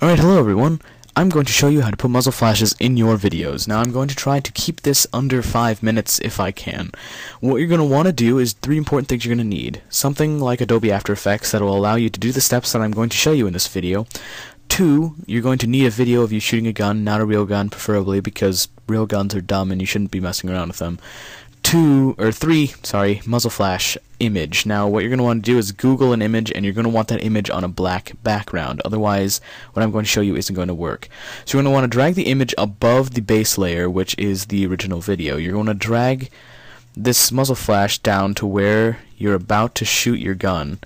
Alright, hello everyone. I'm going to show you how to put muzzle flashes in your videos. Now I'm going to try to keep this under 5 minutes if I can. What you're going to want to do is 3 important things you're going to need. Something like Adobe After Effects that will allow you to do the steps that I'm going to show you in this video. 2, you're going to need a video of you shooting a gun, not a real gun preferably, because real guns are dumb and you shouldn't be messing around with them. 3, muzzle flash image. Now what you're going to want to do is Google an image, and you're going to want that image on a black background. Otherwise, what I'm going to show you isn't going to work. So you're going to want to drag the image above the base layer, which is the original video. You're going to drag this muzzle flash down to where you're about to shoot your gun.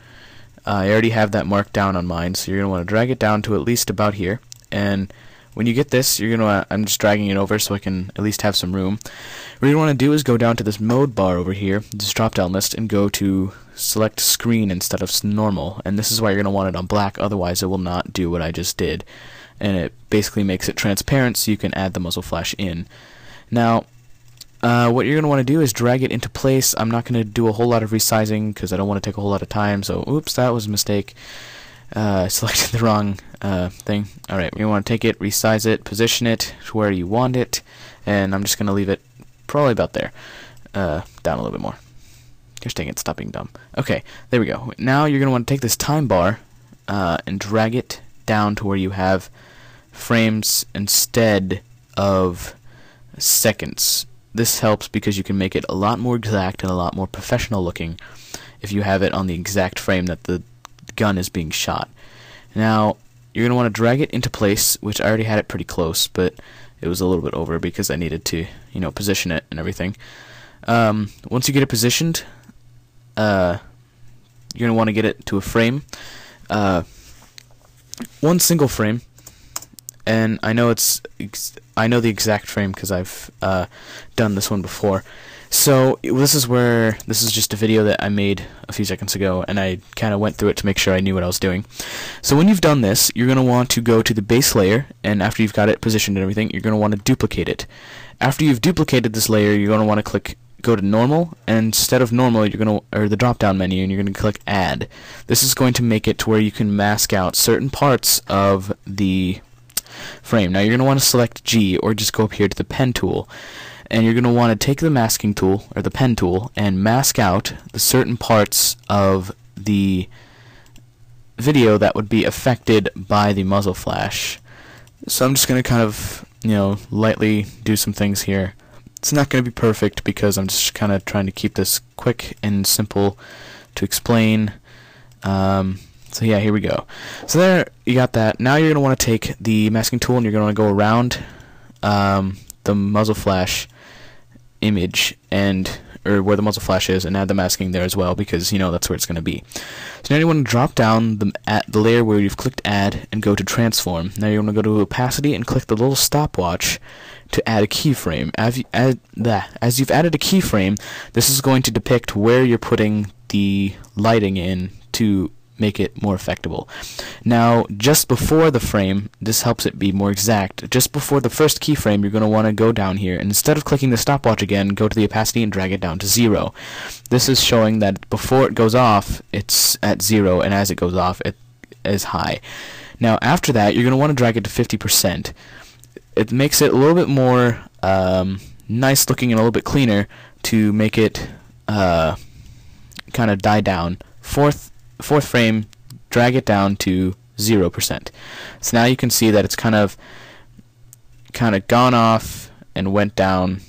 I already have that marked down on mine, so you're going to want to drag it down to at least about here. And when you get this, you're going to I'm just dragging it over so I can at least have some room. What you want to do is go down to this mode bar over here, this drop down list, and go to select screen instead of normal. And this is why you're going to want it on black, otherwise it will not do what I just did. And it basically makes it transparent so you can add the muzzle flash in. Now, what you're going to want to do is drag it into place. I'm not going to do a whole lot of resizing because I don't want to take a whole lot of time, so oops, that was a mistake. I selected the wrong thing. Alright, you want to take it, resize it, position it to where you want it, and I'm just going to leave it probably about there. Down a little bit more. Gosh dang it, stop being dumb. Okay, there we go. Now you're going to want to take this time bar and drag it down to where you have frames instead of seconds. This helps because you can make it a lot more exact and a lot more professional looking if you have it on the exact frame that the gun is being shot. Now you're going to want to drag it into place, which I already had it pretty close, but it was a little bit over because I needed to, position it and everything. Once you get it positioned, you're going to want to get it to a frame, one single frame, and I know I know the exact frame because I've done this one before. So this is just a video that I made a few seconds ago, and I kind of went through it to make sure I knew what I was doing. So when you've done this, you're going to want to go to the base layer, and after you've got it positioned and everything, you're going to want to duplicate it. After you've duplicated this layer, you're going to want to go to normal, and instead of normal, or the drop down menu, and you're going to click add. This is going to make it to where you can mask out certain parts of the frame. Now you're going to want to select G, or just go up here to the pen tool. And you're going to want to take the masking tool, or the pen tool, and mask out the certain parts of the video that would be affected by the muzzle flash. So I'm just going to kind of, lightly do some things here. It's not going to be perfect because I'm just kind of trying to keep this quick and simple to explain. So yeah, here we go. So there, you got that. Now you're going to want to take the masking tool and you're going to want to go around the muzzle flash image or where the muzzle flash is, and add the masking there as well, because that's where it's going to be. So now you want to drop down the layer where you've clicked add and go to transform. Now you want to go to opacity and click the little stopwatch to add a keyframe. As you've added a keyframe, this is going to depict where you're putting the lighting in to make it more effectable. Now, just before the frame, this helps it be more exact. Just before the first keyframe, you're going to want to go down here, and instead of clicking the stopwatch again, go to the opacity and drag it down to 0. This is showing that before it goes off, it's at 0, and as it goes off, it is high. Now, after that, you're going to want to drag it to 50%. It makes it a little bit more nice looking and a little bit cleaner to make it kind of die down. Fourth frame, drag it down to 0%. So now you can see that it's kind of gone off and went down,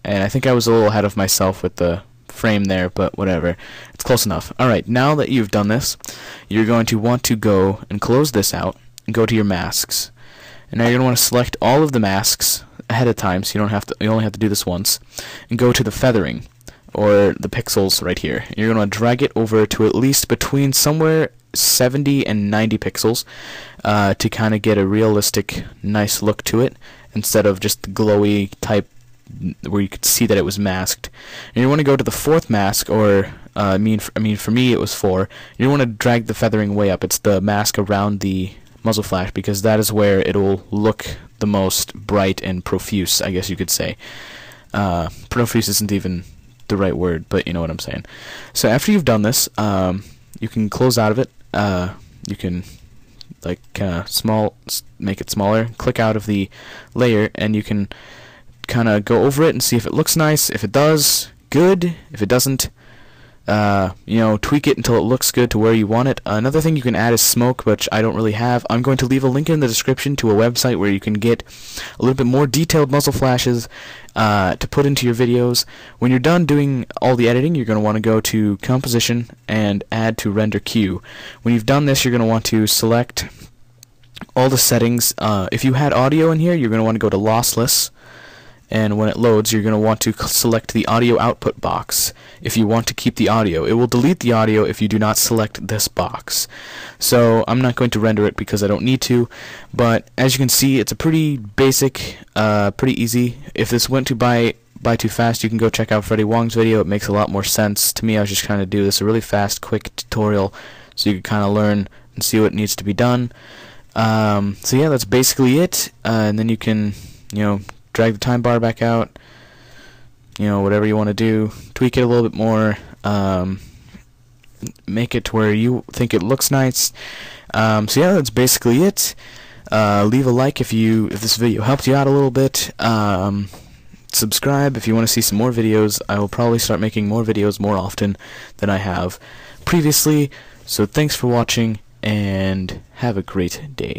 and I think I was a little ahead of myself with the frame there, but whatever, it's close enough. Alright, now that you've done this, you're going to want to go and close this out and go to your masks. And now you're going to want to select all of the masks ahead of time, so you only have to do this once, and go to the feathering, or the pixels right here. You're going to drag it over to at least between somewhere 70 and 90 pixels to kind of get a realistic, nice look to it, instead of just the glowy type where you could see that it was masked. And you want to go to the fourth mask, or for me it was 4. You want to drag the feathering way up. It's the mask around the muzzle flash, because that is where it'll look the most bright and profuse, I guess you could say. Profuse isn't even the right word, but you know what I'm saying. So after you've done this, you can close out of it. You can like make it smaller. Click out of the layer, and you can kind of go over it and see if it looks nice. If it does, good. If it doesn't, tweak it until it looks good to where you want it. Another thing you can add is smoke, which I don't really have. I'm going to leave a link in the description to a website where you can get a little bit more detailed muzzle flashes to put into your videos. When you're done doing all the editing, you're going to want to go to Composition and Add to Render Queue. When you've done this, you're going to want to select all the settings. If you had audio in here, you're going to want to go to Lossless. And when it loads, you're going to want to select the audio output box if you want to keep the audio. It will delete the audio if you do not select this box. So I'm not going to render it because I don't need to, but as you can see, it's a pretty basic, pretty easy. If this went to buy too fast, you can go check out Freddie Wong's video. It makes a lot more sense. To me, I was just trying to do this a really fast, quick tutorial so you can kind of learn and see what needs to be done. So yeah, that's basically it. And then you can, drag the time bar back out, whatever you want to do, tweak it a little bit more, make it to where you think it looks nice. So yeah, that's basically it. Leave a like if this video helped you out a little bit. Subscribe if you want to see some more videos. I will probably start making more videos more often than I have previously. So thanks for watching, and have a great day.